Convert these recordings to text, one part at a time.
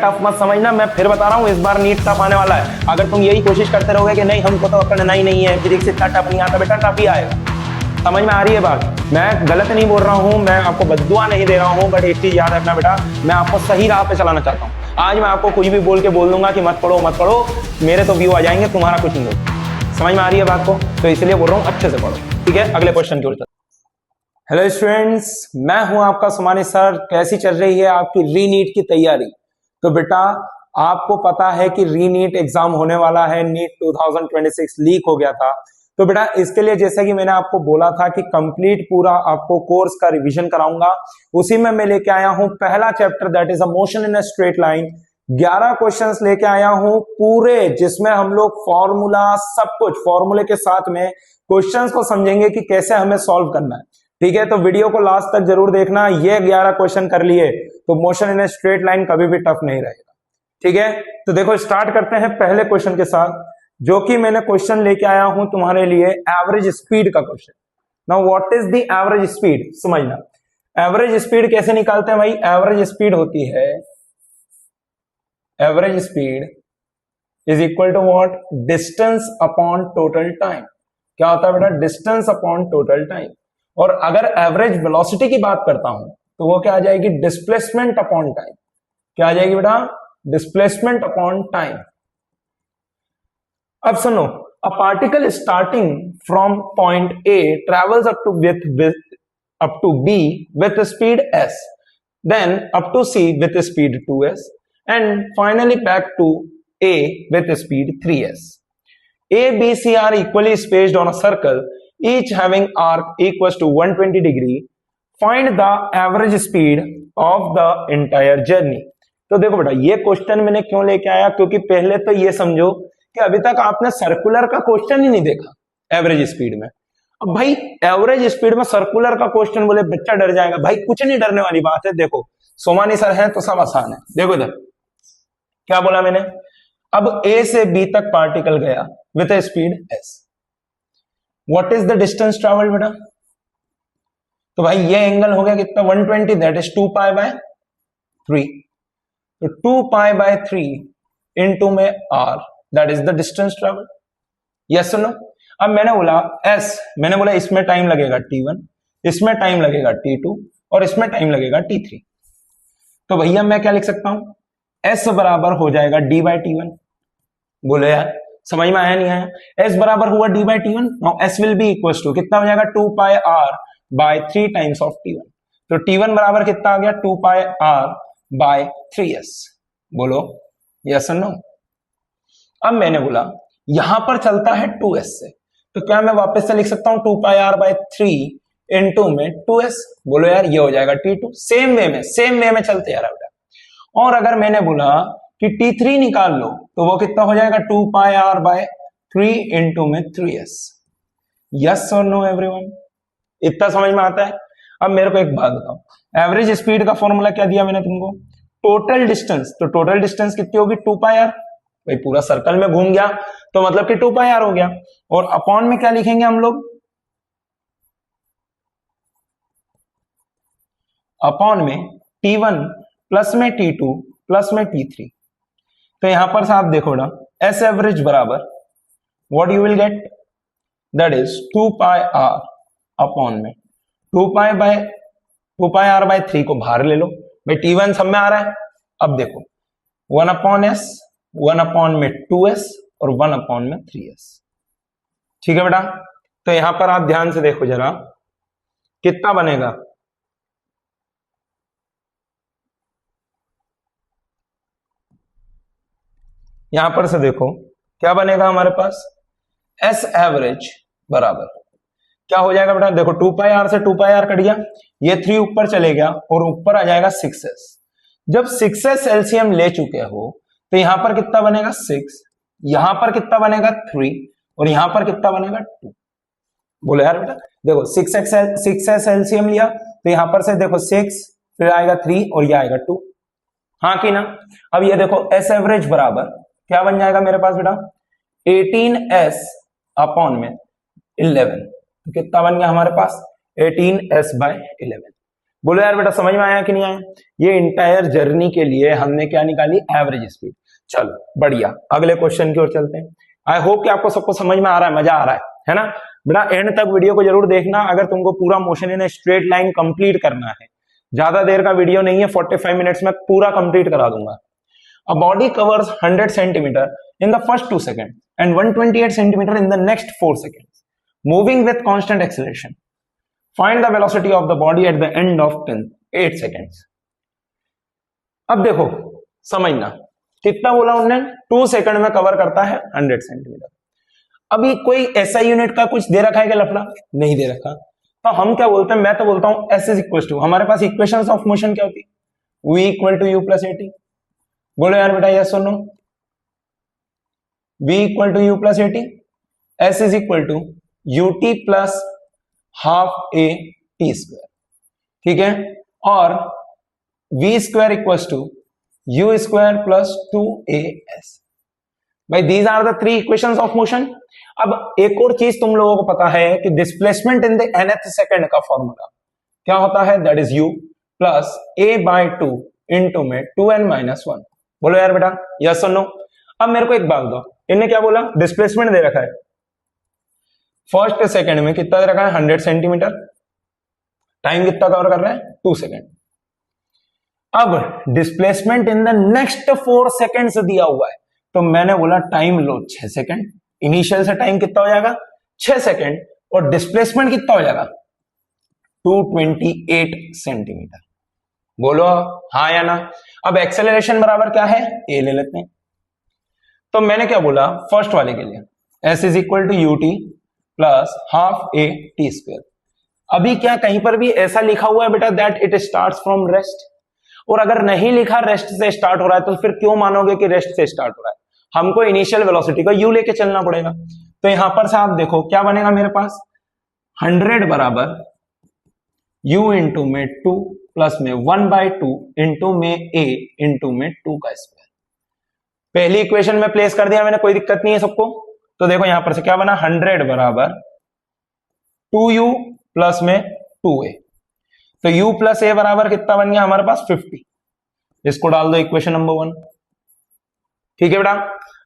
Tough मत समझना, मैं फिर बता रहा हूँ, इस बार नीट टफ आने वाला है। अगर तुम यही कोशिश करते रहोगे कि नहीं हमको तो पढ़ना ही नहीं है, फिजिक्स इतना टफ नहीं आता, बेटा टफ ही आएगा। समझ में आ रही है बात? मैं गलत नहीं बोल रहा हूँ, मैं आपको बद्दुआ नहीं दे रहा हूँ, बट एक चीज याद रखना बेटा, मैं आपको सही राह पे चलाना चाहता हूँ। आज मैं आपको कुछ भी बोल के बोल दूंगा कि मत पढ़ो मत पढ़ो, मेरे तो व्यू आ जाएंगे, तुम्हारा कुछ नहीं होगा। समझ में आ रही है बात को? तो इसलिए बोल रहा हूँ अच्छे से पढ़ो, ठीक है? अगले क्वेश्चन की ओर चलते। हेलो स्टूडेंट्स, मैं हूं आपका सुमानी सर। कैसी चल रही है आपकी री नीट की तैयारी? तो बेटा आपको पता है कि री नीट एग्जाम होने वाला है, नीट 2026 लीक हो गया था। तो बेटा इसके लिए जैसा कि मैंने आपको बोला था कि कंप्लीट पूरा आपको कोर्स का रिवीजन कराऊंगा, उसी में मैं लेके आया हूं पहला chapter, that is a motion in a straight line. 11 questions लेके आया हूं पूरे, जिसमें हम लोग फॉर्मूला सब कुछ फॉर्मूले के साथ में क्वेश्चंस को समझेंगे कि कैसे हमें सॉल्व करना है, ठीक है? तो वीडियो को लास्ट तक जरूर देखना। ये 11 क्वेश्चन कर लिए तो motion in a straight line कभी भी टफ नहीं रहेगा, ठीक है? तो देखो स्टार्ट करते हैं पहले क्वेश्चन के साथ, जो कि मैंने क्वेश्चन लेके आया हूं तुम्हारे लिए एवरेज स्पीड का question. Now what is the average speed? समझना, एवरेज स्पीड कैसे निकालते हैं भाई? एवरेज स्पीड होती है, average speed is equal to what? Distance upon total time. क्या होता है बेटा? Distance upon total time. और अगर एवरेज वेलोसिटी की बात करता हूं तो वो क्या आ जाएगी? Displacement upon time. क्या आ जाएगी बेटा? Displacement upon time. अब सुनो, a particle starting from point A travels up to B with speed s, then up to c with speed 2s and finally back to a with speed 3s. A, B, C are equally spaced on a circle, each having arc equals to 120 degree. Find the average speed of the entire journey. तो देखो बेटा, ये question मैंने क्यों लेके आया? क्योंकि पहले तो ये समझो कि अभी तक आपने सर्कुलर का क्वेश्चन ही नहीं देखा एवरेज स्पीड में। अब भाई एवरेज स्पीड में सर्कुलर का क्वेश्चन बोले बच्चा डर जाएगा। भाई कुछ नहीं डरने वाली बात है। देखो सोमानी सर है तो सब आसान है। देखो इधर क्या बोला मैंने, अब ए से बी तक पार्टिकल गया with A speed s. What is the distance travel बेटा? तो भाई ये एंगल हो गया कितना? 120, दैट इज 2 पाई बाय 3. तो 2 पाई बाय 3 इनटू में r, that is the distance travel. Yes no? अब मैंने बोला s, मैंने बोला इसमें टाइम लगेगा t1, इसमें टाइम लगेगा t2 और इसमें टाइम लगेगा t3। तो भैया मैं क्या लिख सकता हूं? s बराबर हो जाएगा d बाई टी1। बोलो यार समझ में आया नहीं आया? s बराबर हुआ d by T one. Now s will be equal to कितना हो जाएगा? 2 pi r by 3 times of t1। तो t1 बराबर कितना आ गया? 2 पाई r बाय 3s। बोलो यस और नो? अब मैंने बोला यहां पर चलता है 2s से, तो क्या मैं वापस से लिख सकता हूं 2 पाई r बाय 3 इनटू में 2s? बोलो यार ये हो जाएगा t2। सेम वे में चलते यार बेटा। और अगर मैंने बोला कि t3 निकाल लो तो वो कितना हो जाएगा? 2 पाई r बाय 3 इनटू में 3s। यस और नो एवरीवन? इतना समझ में आता है? अब मेरे को एक बात बताओ, एवरेज स्पीड का फॉर्मूला क्या दिया मैंने तुमको? Total distance. तो टोटल डिस्टेंस कितनी होगी? 2 पाई r। भाई पूरा सर्कल में घूम गया तो मतलब कि 2 पाई r हो गया। और अपॉन में क्या लिखेंगे हम लोग? अपॉन में t1 प्लस में t2 प्लस में t3। तो यहां पर से आप देखो ना, एस एवरेज बराबर what you will gate, that is 2 pi r upon में 2 पाई r बाय 3 को बाहर ले लो। भाई t1 सब में आ रहा है। अब देखो 1 अपॉन s, 1 अपॉन में 2s और 1 अपॉन में 3s। ठीक है बेटा? तो यहां पर आप ध्यान से देखो जरा कितना बनेगा। यहां पर से देखो क्या बनेगा हमारे पास? एस एवरेज बराबर क्या हो जाएगा बेटा? देखो 2 पाई r से 2 पाई r कट गया, ये 3 ऊपर चले गया और ऊपर आ जाएगा 6s। जब 6s एलसीएम ले चुके हो तो यहां पर कितना बनेगा? 6, यहां पर कितना बनेगा? 3 और यहां पर कितना बनेगा? 2। बोलो यार बेटा, देखो 6s एलसीएम लिया तो यहां पर से देखो 6, फिर आएगा 3 और ये आएगा 2। हाँ कि ना? अब ये देखो एस एवरेज बराबर क्या बन जाएगा मेरे पास बेटा? 18s अपॉन में 11। तो कितना बन गया हमारे पास? 18s bye 11। बोलो यार बेटा समझ में आया कि नहीं आया? ये इंटायर जर्नी के लिए हमने क्या निकाली? Average speed. चलो बढ़िया, अगले क्वेश्चन की ओर चलते हैं। आई होप कि आपको सबको समझ में आ रहा है, मजा आ रहा है ना बेटा? एंड तक वीडियो को जरूर देखना अगर तुमको पूरा motion in straight line complete करना है। ज्यादा देर का वीडियो नहीं है, 45 मिनट्स में पूरा कंप्लीट करा दूंगा। A body covers 100 centimetre in the first 2 second and 128 centimetre in the next 4 seconds, moving with constant acceleration. Find the velocity of the body at the end of 8 seconds. अब देखो समझना, कितना बोला उन्होंने? 2 सेकंड में cover करता है 100 centimetre. अभी कोई ऐसा यूनिट का कुछ दे रखा है क्या लफड़ा? नहीं दे रखा। तो हम क्या बोलते हैं? मैं तो बोलता हूं एस इज इक्वल टू, हमारे पास इक्वेशंस ऑफ मोशन क्या होती है? v equal to you plus a t. बोलो यार बेटा यस और no. v equal to you plus a t, s is equal to u t plus half a t square, ठीक है? और v square equal to u square plus 2as। भाई these are the 3 equations of motion. अब एक और चीज तुम लोगों को पता है कि displacement in the nth second का फॉर्मूला क्या होता है? That is u plus a by 2 into में 2n-1। बोलो यार बेटा यस और नो। अब मेरे को एक बात दो, इन्हें क्या बोला? डिस्प्लेसमेंट दे रखा है फर्स्ट सेकंड में, कितना दे रखा है? 100 सेंटीमीटर। टाइम कितना कवर कर रहा है? 2 सेकंड। अब displacement in the next 4 seconds दिया हुआ है, तो मैंने बोला टाइम लो 6 सेकंड। इनिशियल से टाइम कितना हो जाएगा? 6 सेकंड। और डिस्प्लेसमेंट कितना हो जाएगा? 228 सेंटीमीटर। बोलो हाँ या ना। अब एक्सेलरेशन बराबर क्या है? ए ले लेते हैं। तो मैंने क्या बोला फर्स्ट वाले के लिए? S is equal to u t plus half a t square. अभी क्या कहीं पर भी ऐसा लिखा हुआ है बेटा that it starts from rest? और अगर नहीं लिखा रेस्ट से स्टार्ट हो रहा है तो फिर क्यों मानोगे कि रेस्ट से स्टार्ट हो रहा है? हमको इनिशियल वेलोसिटी को u लेके चलना पड़ेगा। तो यहां पर से आप देखो क्या बनेगा मेरे पास? 100 बराबर u इंटू में 2 प्लस में 1/2 इंटू में a इंटू में 2 का स्क्वायर। पहली इक्वेशन में प्लेस कर दिया मैंने, कोई दिक्कत नहीं है सबको। तो देखो यहां पर से क्या बना? 100 बराबर 2u प्लस में 2a। तो u प्लस a बराबर कितना बन गया हमारे पास? 50। इसको डाल दो इक्वेशन नंबर 1, ठीक है बेटा?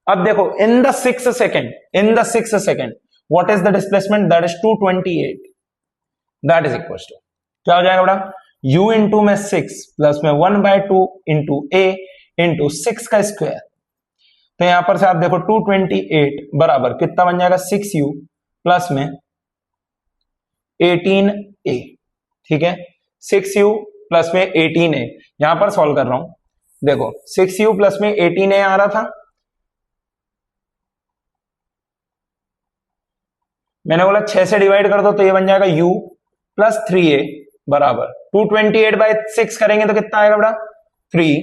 अब देखो in the 6th second what is the displacement? That is 228। That is equal to क्या हो जाएगा बेटा? u इंटू में 6 प्लस में 1/2 इंटू a इंटू 6 का स्क्वायर। तो यहां पर से आप देखो 228 बराबर कितना बन जाएगा? 6u प्लस में 18a, ठीक है? 6u प्लस में 18a। यहां पर सॉल्व कर रहा हूं, देखो 6u प्लस में 18a आ रहा था, मैंने बोला 6 से डिवाइड कर दो तो ये बन जाएगा u प्लस 3a बराबर 228 बाई 6 करेंगे तो कितना आएगा बेटा? 3,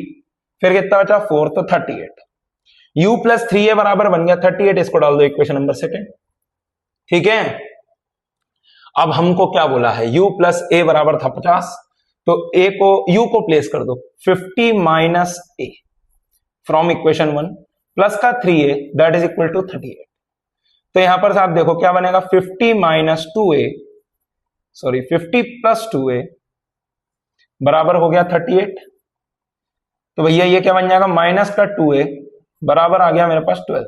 फिर कितना बचा? 4, तो 38। u प्लस 3a बराबर बन गया 38। इसको डाल दो इक्वेशन नंबर 2, ठीक है? अब हमको क्या बोला है? u प्लस a बराबर था 50, तो a को u को प्लेस कर दो 50 minus a from equation 1 plus का 3a that is equal to 38। तो यहां पर से आप देखो क्या बनेगा? 50 minus 2a, sorry 50 plus 2a बराबर हो गया 38। तो भैया ये क्या बन जाएगा? माइनस का 2a बराबर आ गया मेरे पास 12,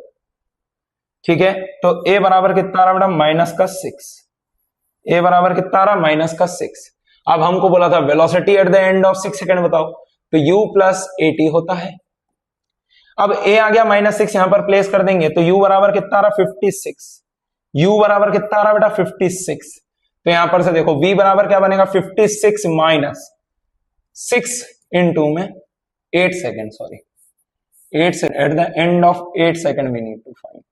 ठीक है? तो a बराबर कितना आ रहा बेटा? माइनस का 6। a बराबर कितना आ रहा? माइनस का 6। अब हमको बोला था velocity at the end of 6 second बताओ, तो u प्लस 80 होता है। अब a आ गया -6, यहां पर प्लेस कर देंगे तो u बराबर कितना आ रहा? 56। u बराबर कितना आ रहा बेटा? 56। तो यहां पर से देखो v बराबर क्या बनेगा? 56 माइनस 6 इंटू में 8 second, sorry 8 second, at the end of 8 second we need to find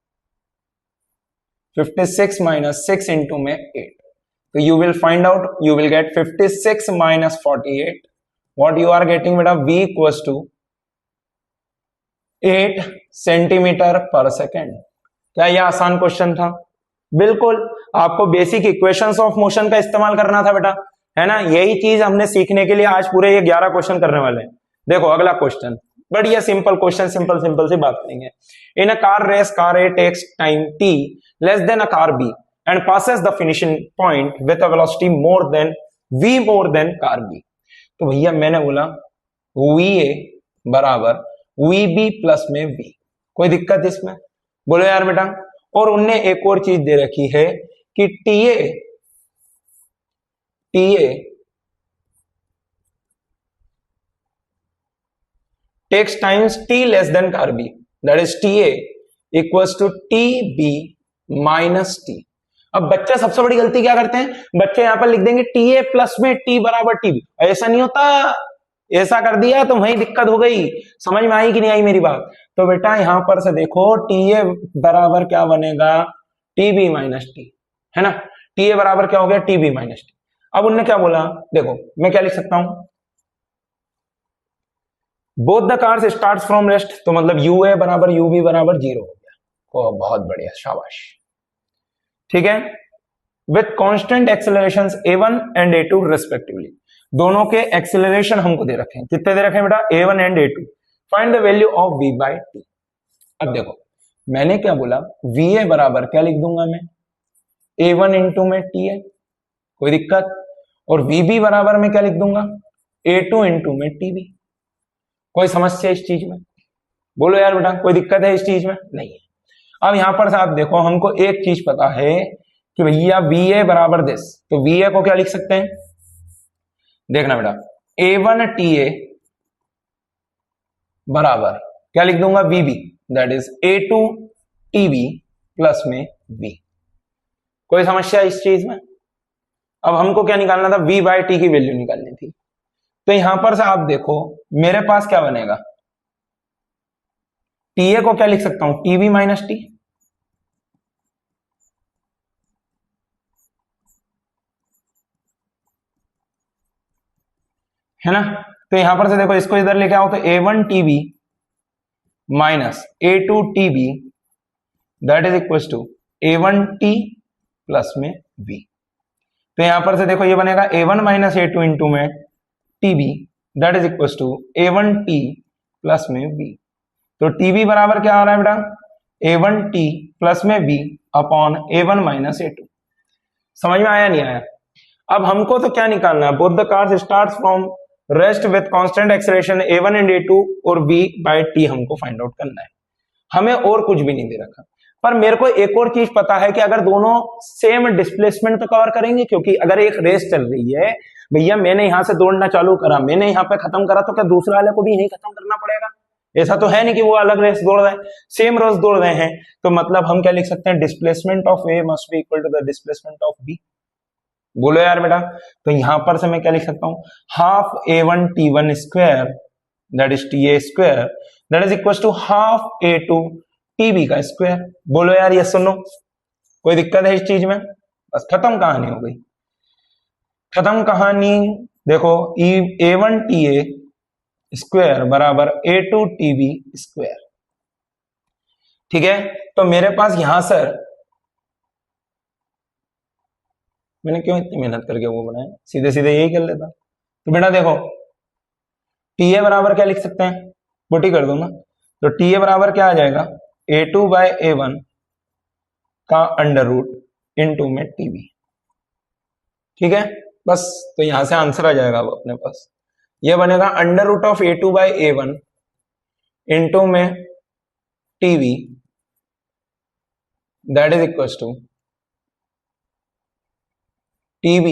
56 minus 6 into में 8। तो you will find out, you will get 56 minus 48. What you are getting बेटा? v equals to 8 सेंटीमीटर पर second. क्या यह आसान question था? बिल्कुल। आपको बेसिक इक्वेशंस ऑफ मोशन का इस्तेमाल करना था बेटा, है ना? यही चीज हमने सीखने के लिए आज पूरे ये 11 क्वेश्चन करने वाले हैं। देखो अगला क्वेश्चन बढ़िया सिंपल क्वेश्चन, सिंपल सी बात करेंगे। In a car race, car A takes time t less than a car B and passes the finishing point with a velocity more than car B. तो भैया मैंने बोला वी ए बराबर we B plus में we, कोई दिक्कत इसमें? बोलो यार बेटा। और उनने एक और चीज दे रखी है कि TA takes times t less than rb, that is ta equals to tb minus t। अब बच्चा सबसे बड़ी गलती क्या करते हैं, बच्चे यहां पर लिख देंगे TA प्लस में t बराबर tb। ऐसा नहीं होता, ऐसा कर दिया तो वही दिक्कत हो गई। समझ में आई कि नहीं आई मेरी बात? तो बेटा यहां पर से देखो TA बराबर क्या बनेगा, tb माइनस टी, है ना। TA बराबर क्या हो गया, tb माइनस टी। अब उनने क्या बोला, देखो मैं क्या लिख सकता हूं, both the cars start from rest, तो मतलब यूए बराबर यूबी बराबर 0 हो गया। ओ बहुत बढ़िया, शाबाश। ठीक है, with constant accelerations a1 and a2 respectively. दोनों के एक्सेलरेशन हमको दे रखे हैं, कितने दे रखे हैं बेटा, a1 and a2। Find the value of v by t। अब देखो मैंने क्या बोला, va बराबर क्या लिख दूंगा मैं, a1 इंटू में t है, कोई दिक्कत। और vb बराबर में क्या लिख दूंगा, a2 इंटू में tb। कोई समस्या इस चीज में? बोलो यार बेटा, कोई दिक्कत है इस चीज में? नहीं है। अब यहां पर से आप देखो, हमको एक चीज पता है कि भैया VA बराबर दिस, तो VA को क्या लिख सकते हैं, देखना बेटा, A1 TA बराबर क्या लिख दूंगा, VB, that is A2 TB plus में V। कोई समस्या इस चीज में? अब हमको क्या निकालना था, V बाय T की वैल्यू निकालनी थी। तो यहां पर से आप देखो मेरे पास क्या बनेगा, TA को क्या लिख सकता हूं, TB माइनस टी, है ना। तो यहां पर से देखो इसको इधर लेके आओ, तो A1 TB minus A2 TB that is equal to A1 T plus में V। तो यहां पर से देखो ये बनेगा A1 माइनस A2 इंटू में TB that is equal to A1 T plus में V। तो TB बराबर क्या आ रहा है बेटा, A1 T प्लस में V upon A1 minus A2। समझ में आया नहीं आया? अब हमको तो क्या निकालना है, both the cars start from rest with constant acceleration A1 and A2 और V बाय T हमको फाइंड आउट करना है। हमें और कुछ भी नहीं दे रखा, पर मेरे को एक और चीज पता है कि अगर दोनों सेम डिस्प्लेसमेंट तो कवर करेंगे, क्योंकि अगर एक रेस चल रही है भैया, मैंने यहां से दौड़ना चालू करा, मैंने यहां पे खत्म करा, तो क्या दूसरे वाले को भी यही खत्म करना पड़ेगा? ऐसा तो है नहीं कि वो अलग रेस दौड़ रहे हैं, सेम रेस दौड़ रहे हैं। तो मतलब हम क्या लिख सकते हैं, displacement of A must be equal to the displacement of B. बोलो यार बेटा। तो यहां पर से मैं क्या लिख सकता हूं, half A1 T1 square that is TA square that is equal to half A2 TB का स्क्वायर। बोलो यार ये सुनो, कोई दिक्कत है इस चीज में? बस खत्म कहानी हो गई, खत्म कहानी। देखो A1 TA स्क्वायर बराबर A2 TB स्क्वायर। ठीक है, तो मेरे पास यहां सर, मैंने क्यों इतनी मेहनत करके वो बनाया, सीधे सीधे यही कर लेता। तो बेटा देखो TA बराबर क्या लिख सकते हैं, पुटी कर दो ना। तो TA बराबर क्या आ जाएगा, A2 बाय A1 का अंडर रूट इंटू में TB। ठीक है, बस तो यहां से आंसर आ जाएगा अब अपने पास, ये बनेगा under root of A2 by A1 into में TB that is equal to TB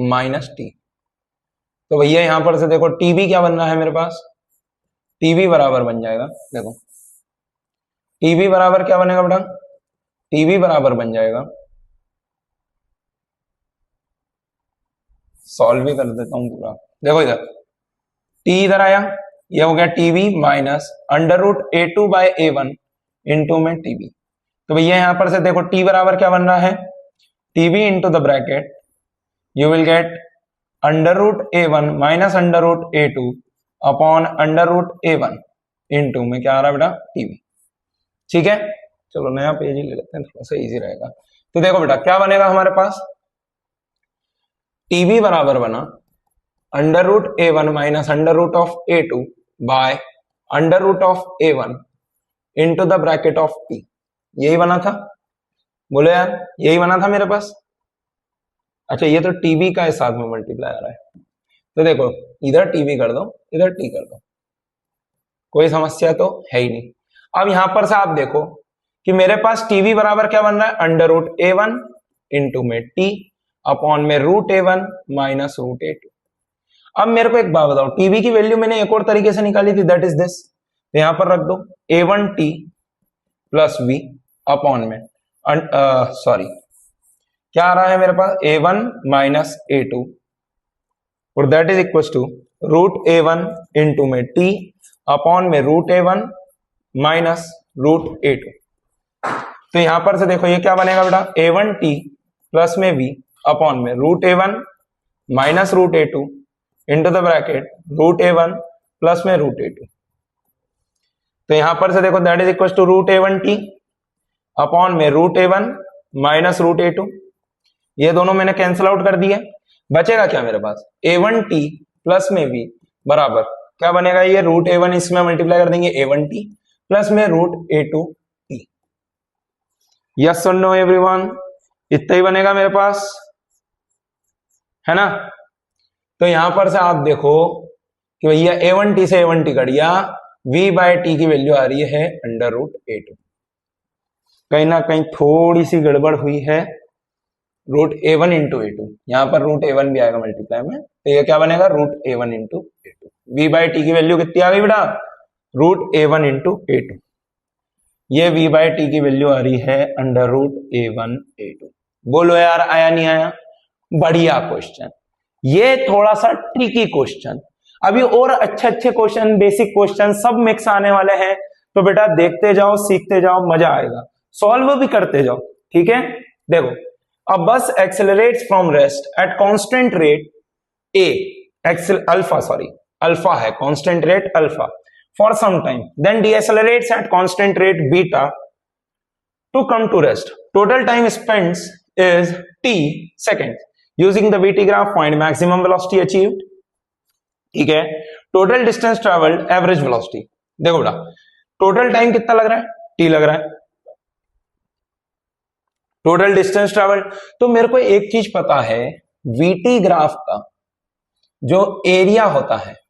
minus T। तो भैया यहां पर से देखो TB क्या बन रहा है मेरे पास, TB बराबर बन जाएगा, देखो TB बराबर क्या बनेगा बेटा, TB बराबर बन जाएगा, सॉल्व भी कर देता हूं पूरा। देखो इधर T इधर आया, ये हो गया TB minus under root A2 by A1 into में TB। तो भैया यहां पर से देखो T बराबर क्या बन रहा है, TB into the bracket you will get under root A1 minus under root A2 upon under root A1 into में क्या आ रहा है बेटा, TB। ठीक है, चलो नया पेज ही ले लेते हैं, थोड़ा सा इजी रहेगा। तो देखो बेटा क्या बनेगा हमारे पास, TB बराबर बना under root A1 minus under root of A2 by under root of A1 into the bracket of T। यही बना था, बोलो यार यही बना था मेरे पास। अच्छा ये तो TB का इस साथ में मल्टीप्लाई आ रहा है, तो देखो इधर टी भी कर दो, इधर टी कर दो, कोई समस्या तो है ही नहीं। अब यहां पर से आप देखो कि मेरे पास टीवी बराबर क्या बन रहा है, under root A one into में टी अपॉन में root A one minus root A two. अब मेरे को एक बात बताओ, टीवी की वैल्यू मैंने एक और तरीके से निकाली थी, दैट इज दिस, तो यहां पर रख दो A one T plus V upon में सॉरी क्या आ रहा है मेरे पास, A one minus A two, और that is equal to root A one into में टी अपॉन में root A one minus root A two. तो यहां पर से देखो ये क्या बनेगा बेटा, ए वन टी प्लस में वी अपॉन में root A one minus root A two into the bracket root A one plus में रूट ए टू। तो यहां पर से देखो that is equal to root A one T upon में root A one minus root A two, ये दोनों मैंने कैंसिल आउट कर दिया, बचेगा क्या मेरे पास, ए वन टी प्लस में वी बराबर क्या बनेगा, ये रूट ए वन इसमें मल्टीप्लाई कर देंगे ए वन टी प्लस में root A two T. Yes और नो एवरीवन, इतना ही बनेगा मेरे पास, है ना। तो यहां पर से आप देखो कि भैया ए वन टी से ए वन टी कट गया, वी बाय टी की वैल्यू आ रही है अंडर रूट ए टू। कहीं ना कहीं थोड़ी सी गड़बड़ हुई है, root A one into A two, यहां पर रूट ए वन भी आएगा मल्टीप्लाई में, तो ये क्या बनेगा root A one into A two. V by T की वैल्यू कितनी आ गई बेटा, root A one into A two, ये वी बाय टी की वैल्यू आ रही है under root A one A two. बोलो यार आया नहीं आया, बढ़िया क्वेश्चन, ये थोड़ा सा ट्रिकी क्वेश्चन, अभी और अच्छे अच्छे क्वेश्चन, बेसिक क्वेश्चन सब मिक्स आने वाले हैं, तो बेटा देखते जाओ, सीखते जाओ, मजा आएगा, सॉल्व भी करते जाओ, ठीक है। देखो अब bus accelerates from rest at constant rate A, alpha है constant rate alpha for some time, then decelerates at constant rate beta to come to rest. Total time spent is t seconds. Using the VT graph, find maximum velocity achieved. ठीक है, total distance traveled, average velocity. देखो बेटा total time कितना लग रहा है, t लग रहा है, total distance traveled। तो मेरे को एक चीज पता है, VT ग्राफ का जो एरिया होता है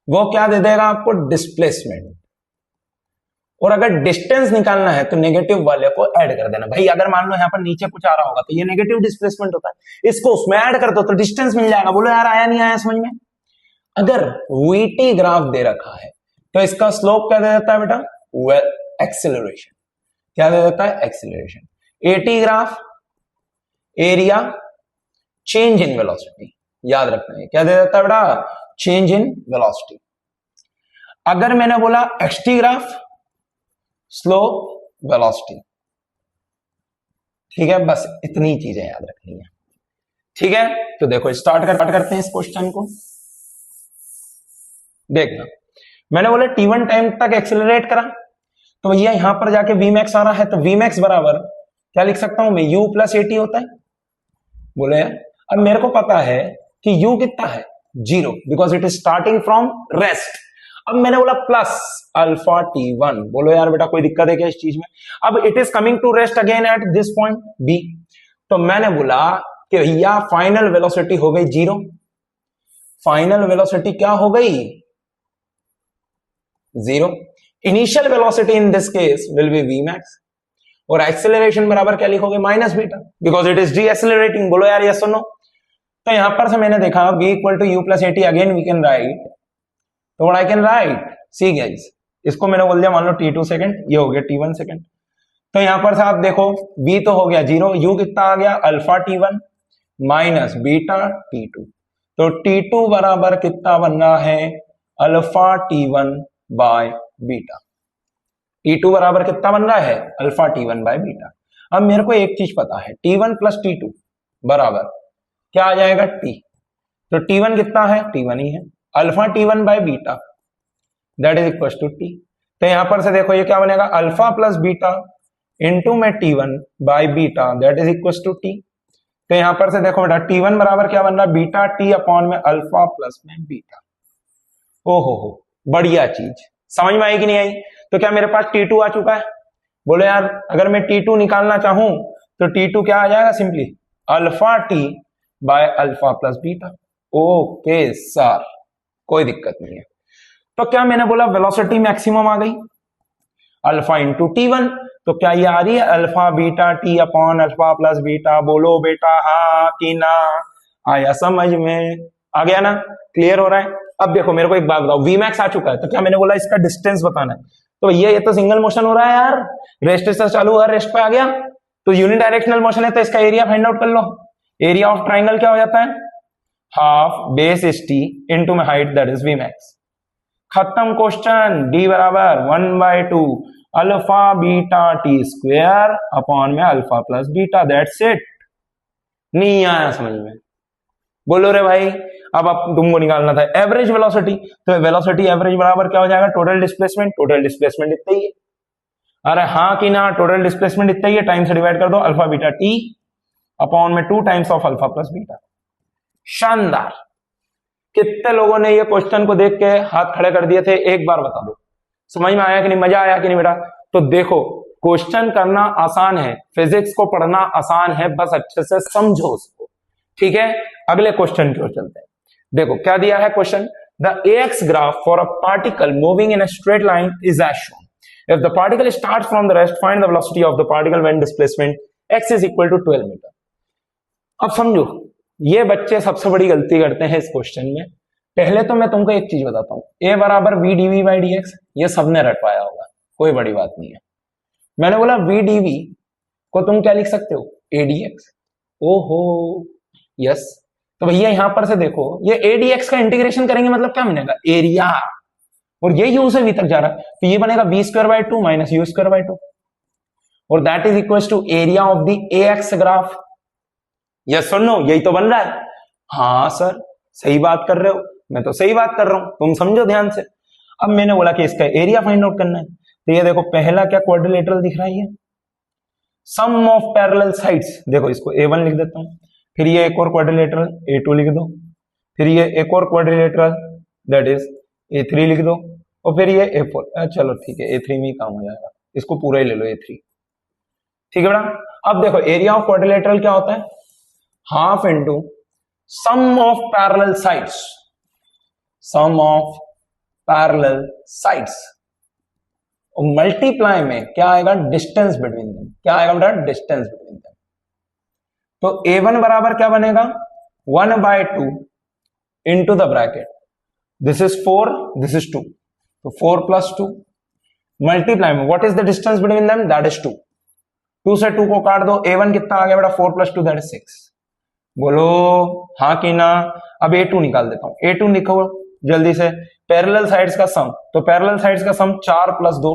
वो क्या दे देगा आपको, डिस्प्लेसमेंट, और अगर डिस्टेंस निकालना है तो नेगेटिव वाले को ऐड कर देना। भाई अगर मान लो यहाँ पर नीचे कुछ आ रहा होगा तो ये नेगेटिव डिस्प्लेसमेंट होता है, इसको उसमें ऐड कर दो तो डिस्टेंस मिल जाएगा। बोलो यार आया नहीं आया समझ में। अगर वीटी ग्राफ दे रखा है तो इसका स्लोप क्या दे देता है बेटा, एक्सेलरेशन, क्या दे देता है, acceleration. Eighty graph area change in velocity, याद रखना है क्या दे देता है बेटा, चेंज इन वेलोसिटी। अगर मैंने बोला एक्सटी ग्राफ स्लोप वेलोसिटी, ठीक है, बस इतनी चीजें याद रखनी है, ठीक है। तो देखो स्टार्ट करते हैं इस क्वेश्चन को। देखना मैंने बोला T1 टाइम तक एक्सेलरेट करा, तो भैया यहां पर जाके Vmax आ रहा है, तो Vmax बराबर क्या लिख सकता हूं मैं, U प्लस एटी होता है। बोले यार अब मेरे को पता है कि U कितना है, 0, because it is starting from rest. अब मैंने बोला प्लस अल्फा T1, बोलो यार बेटा कोई दिक्कत है क्या इस चीज में। अब it is coming to rest again at this point B, तो मैंने बोला कि भैया फाइनल वेलोसिटी हो गई 0, फाइनल वेलोसिटी क्या हो गई 0, initial velocity in this case will be Vmax, और एक्सेलरेशन बराबर क्या लिखोगे, minus beta, because it is D accelerating. बोलो यार यस और नो। तो यहां पर से मैंने देखा v equal to you plus AT, again we can write, तो what I can write, see guys, इसको मैंने बोल दिया मान लो t2 सेकंड, ये हो गया t1 सेकंड। तो यहां पर से आप देखो v तो हो गया 0, u कितना आ गया alpha T1 minus beta T2, तो T2 बराबर कितना बन रहा है, alpha T1 by beta. T2 बराबर कितना बन रहा है, अल्फा T1 बाय बीटा। अब मेरे को एक चीज पता है, T1 प्लस T2 बराबर क्या आ जाएगा, T, तो T1 कितना है, T1 ही है, alpha T1 by beta that is equal to T। तो यहां पर से देखो ये क्या बनेगा, अल्फा प्लस बीटा इंटू में T1 by beta that is equal to T। तो यहां पर से देखो बेटा T1 बराबर क्या बन रहा है, बीटा T अपॉन में अल्फा प्लस में बीटा। ओहो बढ़िया चीज, समझ में आई कि नहीं आई। तो क्या मेरे पास T2 आ चुका है। बोले यार अगर मैं T2 निकालना चाहूं तो T2 क्या आ जाएगा, simply alpha T by alpha plus beta. Okay sir, कोई दिक्कत नहीं है। तो क्या मैंने बोला वेलोसिटी मैक्सिमम आ गई अल्फा इंटू T1, तो क्या ये आ रही है alpha beta T upon alpha plus beta? बोलो बेटा हाँ कि ना? आया समझ में? आ गया ना? क्लियर हो रहा है? अब देखो मेरे को एक बात बताओ, Vmax आ चुका है, तो क्या मैंने बोला इसका डिस्टेंस बताना है। तो ये तो सिंगल मोशन हो रहा है यार, रेस्ट से चालू हुआ, रेस्ट पे आ गया, तो यूनि डायरेक्शनल मोशन है, तो इसका एरिया फाइंड आउट कर लो। एरिया ऑफ ट्राइंगल क्या हो जाता है? Half base is T into my height that is Vmax। खत्म क्वेश्चन। D बराबर 1/2 alpha beta T square upon में alpha plus beta, that's it. नहीं आया समझ में? बोलो रे भाई। अब तुमको निकालना था एवरेज वेलोसिटी, तो वेलोसिटी एवरेज बराबर क्या हो जाएगा? Total displacement. टोटल डिस्प्लेसमेंट इतना ही है, अरे हाँ कि ना? टोटल डिस्प्लेसमेंट इतना ही है, टाइम से डिवाइड कर दो, अल्फा बीटा टी अपॉन में 2 times of alpha plus beta. शानदार। कितने लोगों ने ये क्वेश्चन को देख के हाथ खड़े कर दिए थे? एक बार बता दो, समझ में आया कि नहीं? मजा आया कि नहीं बेटा? तो देखो क्वेश्चन करना आसान है, फिजिक्स को पढ़ना आसान है, बस अच्छे से समझो उसको, ठीक है? अगले क्वेश्चन की ओर चलते हैं। देखो क्या दिया है question, the AX graph for a particle moving in a straight line is as shown. If the particle starts from the rest, find the velocity of the particle when displacement x is equal to 12 metre. अब समझो, ये बच्चे सबसे बड़ी गलती करते हैं इस क्वेश्चन में। पहले तो मैं तुमको एक चीज बताता हूं, a बराबर v dv बाई dx, ये सबने रटवाया होगा, कोई बड़ी बात नहीं है। मैंने बोला v dv को तुम क्या लिख सकते हो? a dx। ओहो यस, तो भैया यहां पर से देखो, ये a dx का इंटीग्रेशन करेंगे मतलब क्या बनेगा? एरिया, और ये u से v तक जा रहा है, तो ये बनेगा v square by 2 minus u square by 2, और that is equal to area of the AX graph. Yes और नो? यही तो बन रहा है। हाँ सर सही बात कर रहे हो, मैं तो सही बात कर रहा हूं, तुम समझो ध्यान से। अब मैंने बोला कि इसका एरिया फाइंड आउट करना है, तो ये देखो पहला क्या क्वाड्रिलेटरल दिख रहा है, ये सम ऑफ पैरेलल साइड्स। देखो इसको A1 लिख देता हूं, फिर ये एक और क्वाड्रिलेटरल A2 लिख दो, फिर ये एक और क्वाड्रिलेटरल दैट इज A3 लिख दो, और फिर ये A4। चलो ठीक है, A3 में ही काम हो जाएगा, इसको पूरा ही ले लो A3, ठीक है बेटा। अब देखो एरिया ऑफ क्वाड्रिलेटरल क्या होता है? Half into sum of parallel sides, sum of parallel sides, और मल्टीप्लाई में क्या आएगा? Distance between them. क्या आएगा बेटा? Distance between them. तो A1 बराबर क्या बनेगा? 1/2 into the bracket, this is 4, this is 2, तो 4 प्लस 2 मल्टीप्लाई में what is the distance between them? That is 2। 2 से 2 को काट दो, A1 कितना आ गया बेटा? 4 प्लस 2 दैट इज 6। बोलो हाँ कि ना? अब A2 निकाल देता हूं, A2 लिखो जल्दी से। पैरेलल साइड्स का सम, तो पैरेलल साइड्स का सम 4 प्लस 2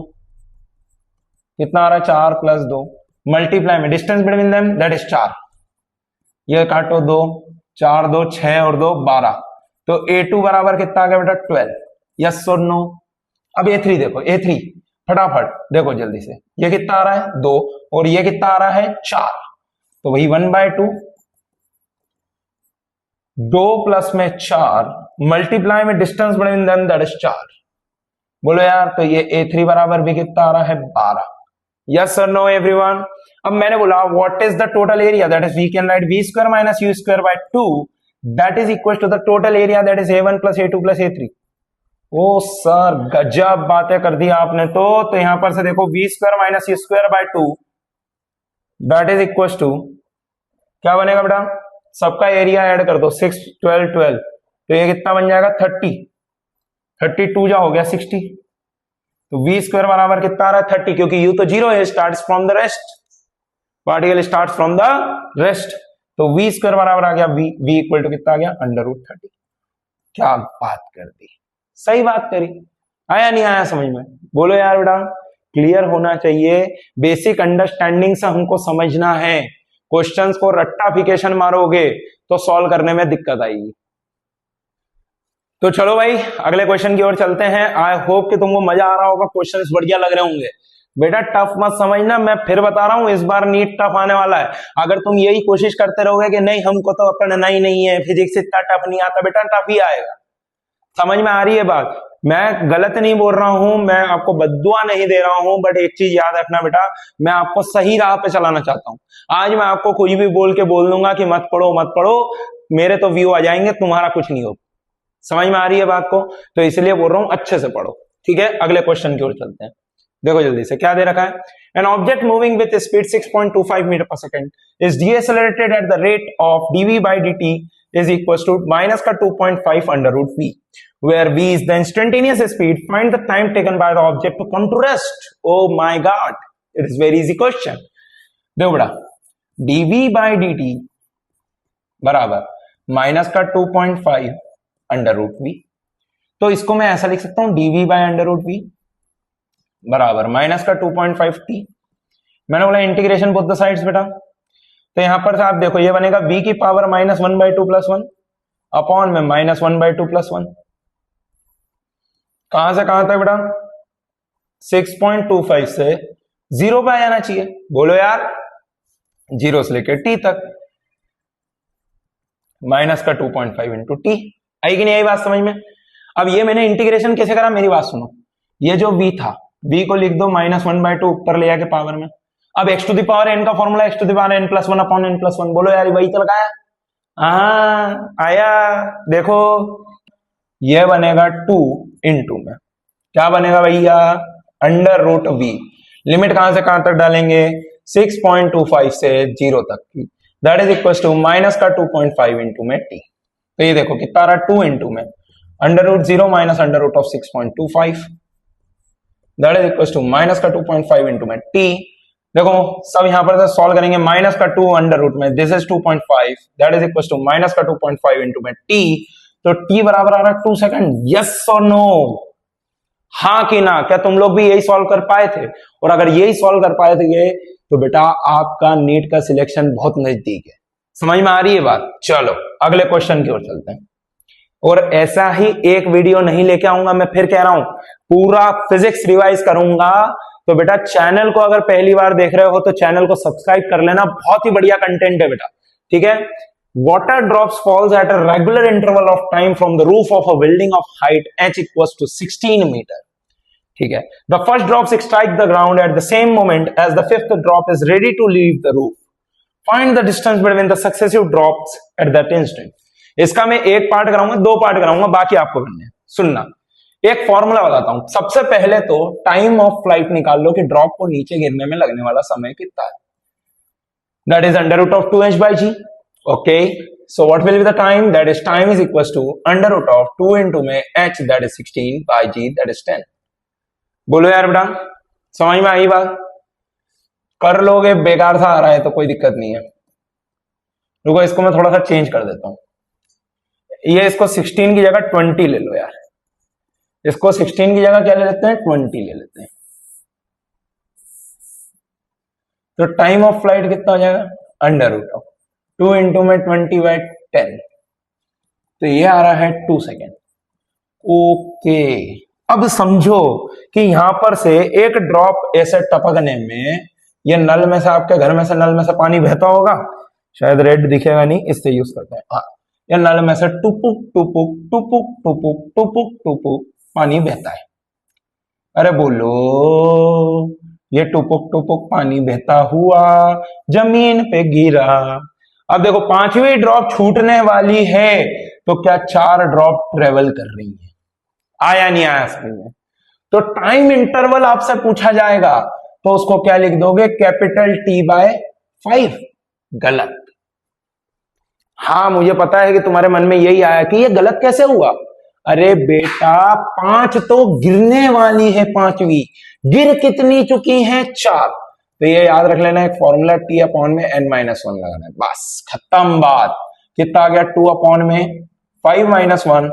कितना आ रहा है? 4 प्लस 2 मल्टीप्लाई में distance between them that is 4, ये काटो 2, 4 2 6 और 2 12, तो A2 बराबर कितना आ गया बेटा? 12। यस और नो? अब A3 देखो, A3 फटाफट देखो जल्दी से, ये कितना आ रहा है? 2, और ये कितना आ रहा है? 4, तो वही 1/2, 2 प्लस में 4 मल्टीप्लाई में distance between them that is 4। बोलो यार, तो ये A3 बराबर भी कितना आ रहा है? 12। यस और नो एवरीवन? अब मैंने बोला what is the total area, that is we can write v square minus u square by 2, that is equal to the total area that is A1 plus A2 plus A3। Oh sir गजब बातें कर दी आपने तो यहां पर से देखो v square minus u square by 2 that is equal to क्या बनेगा बेटा? सबका एरिया ऐड कर दो, 6 12 12, तो ये कितना बन जाएगा? 30, 32 जा हो गया 60, तो v स्क्वायर बराबर कितना आ रहा है? 30, क्योंकि u तो 0 है, starts from the rest, particle starts from the rest, तो v स्क्वायर बराबर आ गया v इक्वल टू कितना आ गया? √30। क्या बात कर दी, सही बात करी। आया नहीं आया समझ में? बोलो यार बेटा, क्लियर होना चाहिए, बेसिक अंडरस्टैंडिंग से हमको समझना है। क्वेश्चंस को रट्टाफिकेशन मारोगे तो सॉल्व करने में दिक्कत आएगी। तो चलो भाई अगले क्वेश्चन की ओर चलते हैं। आई होप कि तुमको मजा आ रहा होगा, क्वेश्चंस बढ़िया लग रहे होंगे। बेटा टफ मत समझना, मैं फिर बता रहा हूं, इस बार नीट टफ आने वाला है। अगर तुम यही कोशिश करते रहोगे कि नहीं हमको तो पढ़ना ही नहीं है, फिजिक्स इतना टफ नहीं आता, बेटा टफ ही आएगा। समझ में आ रही है बात? मैं गलत नहीं बोल रहा हूं, मैं आपको बद्दुआ नहीं दे रहा हूं, बट एक चीज याद रखना बेटा, मैं आपको सही राह पे चलाना चाहता हूं। आज मैं आपको कुछ भी बोल के बोल दूंगा कि मत पढ़ो मत पढ़ो, मेरे तो व्यू आ जाएंगे, तुम्हारा कुछ नहीं हो। समझ में आ रही है बात को? तो इसलिए बोल रहा हूं अच्छे से पढ़ो, ठीक है। अगले क्वेश्चन की ओर चलते हैं। देखो जल्दी से क्या दे रखा है। An object moving with speed 6.25 metre per second is decelerated at the rate of dv by dt is equals to minus का 2.5 under root v, where v is the instantaneous speed. Find the time taken by the object to come to rest. Oh my god, it is very easy question. देखो बड़ा, dv by dt बराबर minus का 2.5 under root v। तो इसको मैं ऐसा लिख सकता हूं dv by under root v बराबर माइनस का 2.5 t। मैंने बोला इंटीग्रेशन बोथ द साइड्स बेटा, तो यहां पर आप देखो ये बनेगा v की पावर माइनस 1/2 प्लस 1 अपॉन में माइनस 1/2 प्लस 1। कहां से कहां तक बेटा? 6.25 से 0 पे आ जाना चाहिए। बोलो यार, 0 से लेकर t तक माइनस का 2.5 इंटू टी। आई कि नहीं आई बात समझ में? अब ये मैंने इंटीग्रेशन कैसे करा, मेरी बात सुनो। ये जो v था, v को लिख दो माइनस 1/2 ऊपर ले आके पावर में। अब x to the power n का formula x to the power n plus 1 upon n plus 1। बोलो यार, वही तो लगाया। आया। देखो ये बनेगा 2 इंटू में क्या बनेगा भैया, अंडर रूट v। लिमिट कहां से कहां तक डालेंगे? 6.25 से 0 तक की, that is equal to minus का 2.5 इंटू में t। तो ये देखो कितना आ रहा है, 2 इंटू में under root 0 minus under root of 6.25, that is equal to minus का 2.5 इंटू में t। देखो सब यहां पर से सॉल्व करेंगे, माइनस का 2 अंडर रूट में this is 2.5, that is equal to minus का 2.5 इंटू में t। तो t बराबर आ रहा है 2 सेकंड। यस और नो, हाँ कि ना? क्या तुम लोग भी यही सॉल्व कर पाए थे? और अगर यही सॉल्व कर पाए थे तो बेटा आपका नीट का सिलेक्शन बहुत नजदीक है। समझ में आ रही है बात? चलो अगले क्वेश्चन की ओर चलते हैं। और ऐसा ही एक वीडियो नहीं लेके आऊंगा, मैं फिर कह रहा हूं, पूरा फिजिक्स रिवाइज करूंगा। तो बेटा चैनल को अगर पहली बार देख रहे हो तो चैनल को सब्सक्राइब कर लेना, बहुत ही बढ़िया कंटेंट है बेटा, ठीक है। Water drops falls at a regular interval of time from the roof of a building of height h equals to 16 metre, ठीक है। The first drop strike the ground at the same moment as the fifth drop is ready to leave the roof. Find the distance between the successive drops at that instant. इसका मैं एक part कराऊंगा, 2 part कराऊंगा, बाकी आपको करने हैं। सुनना, एक फॉर्मूला बताता हूं। सबसे पहले तो टाइम ऑफ फ्लाइट निकाल लो कि ड्रॉप को नीचे गिरने में लगने वाला समय कितना है। That is under root of 2h by g। Okay, so what will be the time? That is time is equal to under root of 2 into में h, दैट इज 16 by g, दैट इज 10। बोलो यार बेटा, समझ में आई बात? कर लोगे, बेकार सा आ रहा है तो कोई दिक्कत नहीं है। रुको, इसको मैं थोड़ा सा चेंज कर देता हूं। ये इसको 16 की जगह 20 ले लो यार। इसको 16 की जगह क्या ले लेते हैं? 20 ले लेते हैं। तो टाइम ऑफ फ्लाइट कितना हो जाएगा? अंडर रूट ऑफ 2 इंटू में 20 बाय 10, तो ये आ रहा है 2 सेकेंड। ओके, अब समझो कि यहां पर से एक ड्रॉप ऐसे टपकने में, ये नल में से, आपके घर में से नल में से पानी बहता होगा, शायद रेड दिखेगा नहीं, इससे यूज करते हैं। हाँ, ये नल में से टुपुक टुपुक टुपुक टुपुक टुपुक टुपुक पानी बहता है। अरे बोलो, ये टुपुक टुपुक पानी बहता हुआ जमीन पे गिरा। अब देखो 5वीं ड्रॉप छूटने वाली है, तो क्या 4 ड्रॉप ट्रेवल कर रही है? आया नहीं आया समझ में? तो टाइम इंटरवल आपसे पूछा जाएगा, तो उसको क्या लिख दोगे? Capital T by 5। गलत। हाँ, मुझे पता है कि तुम्हारे मन में यही आया कि ये गलत कैसे हुआ। अरे बेटा, 5 तो गिरने वाली है, 5वीं गिर कितनी चुकी है? 4। तो ये याद रख लेना, एक फॉर्मूला T अपॉन में n-1 लगाना है, बस खत्म बात। कितना आ गया? 2 अपॉन में 5 - 1,